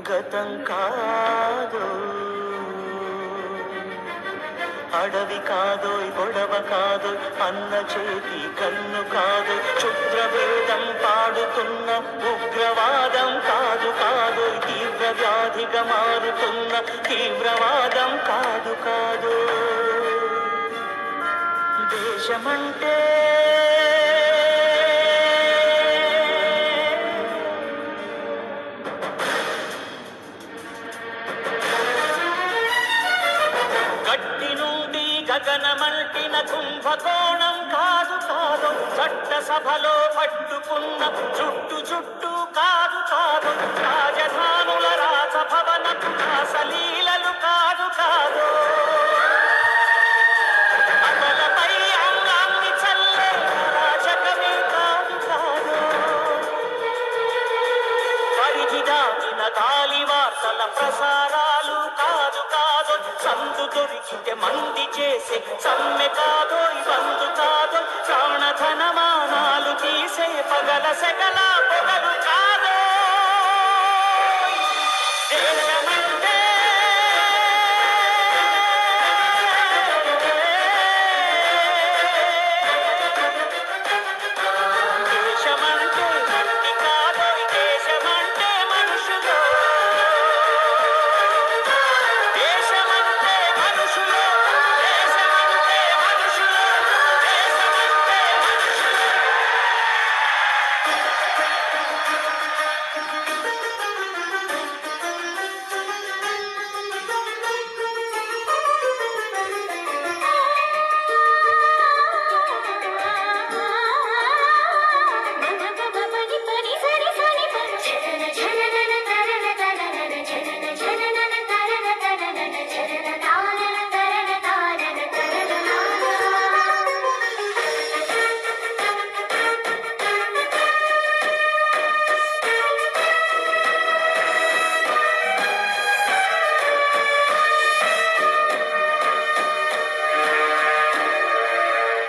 గతం కాదు, అడవి కాదోయ్ గొడవ కాదోయ్ అన్న చేతి కన్ను కాదు, క్షుద్రవేదం పాడుతున్న ఉగ్రవాదం కాదు కాదోయ్, తీవ్ర వ్యాధిగా మారుతున్న తీవ్రవాదం కాదు కాదు. దేశమంటే గగనమంటిన కుంభకోణం కాదు కాదు, చట్టసభలో పట్టుకున్న జుట్టు జుట్టు కాదు కాదు, రాజధానుల రాజభవనపు సలీలలు కాదు కాదు, అమలపై అంగాన్ని చల్లే రాజకమే కాదు కాదు, పరిధి దాటిన గాలి వార్తల ప్రసారాలు కాదు కాదు, సందు దొరికితే మంది చేసే సమ్మె కాదో బంధు కాదు, ప్రాణధనమానాలు తీసే పగల సెగల పొగలు కాదో. దేశమంటే దేశమంటే మట్టి కాదో, దేశమంటే మనుషులు, దేశమంటే మనుషులు, దేశమంటే మనుషులు, దేశమంటే మనుషులు.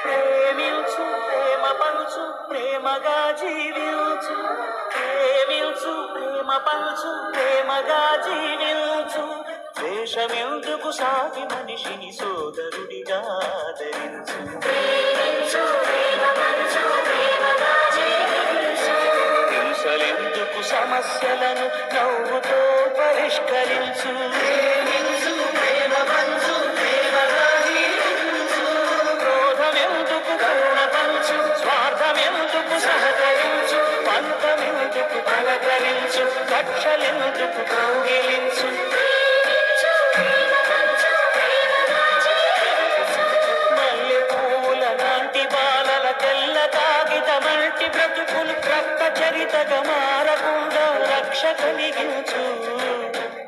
ప్రేమించు ప్రేమ పంచు ప్రేమగా జీవించు, ప్రేమించు ప్రేమ పంచు ప్రేమగా జీవించు, ద్వేషమెందుకు సాటి మనిషిని సోదరుడిగా ఆదరించు, హింసలెందుకు సమస్యలను నవ్వుతో పరిష్కరించు, క్రోధమెందుకు కరుణ పంచు, స్వార్థమెందుకు సహకరించు, పంతమెందుకు పలకరించు, కక్షలెందుకు కౌగిలించు. మల్లె పూల లాంటి బాలల తెల్ల కాగితమంటి బ్రతుకులు రక్త చరితగా మారకుండా రక్ష కలిగించు,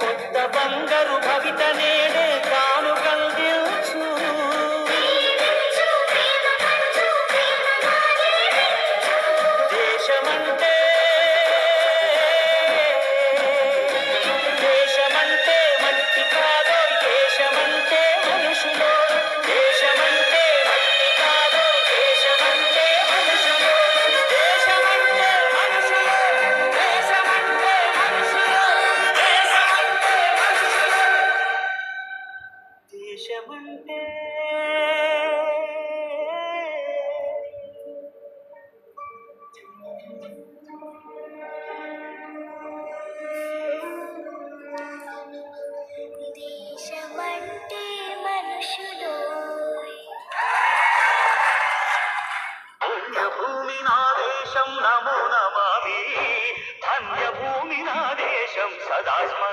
కొత్త బంగారు భవిత నేడే కాను కల్గించు. దేశమంటే దేశమంటే మట్టి కాదో, దేశమంటే మనుషులు, దేశమంటే మట్టి కాదో, దేశమంటే మనుషులు, దేశమంటే మనుషులు, దేశమంటే మనుషులు, దేశమంటే మనుషులు, దేశమంటే దేశమంటే మనుషులు. పుణ్యభూమి నా దేశం నమో నమామి, ధన్యభూమి నా దేశం సదా స్మరామి.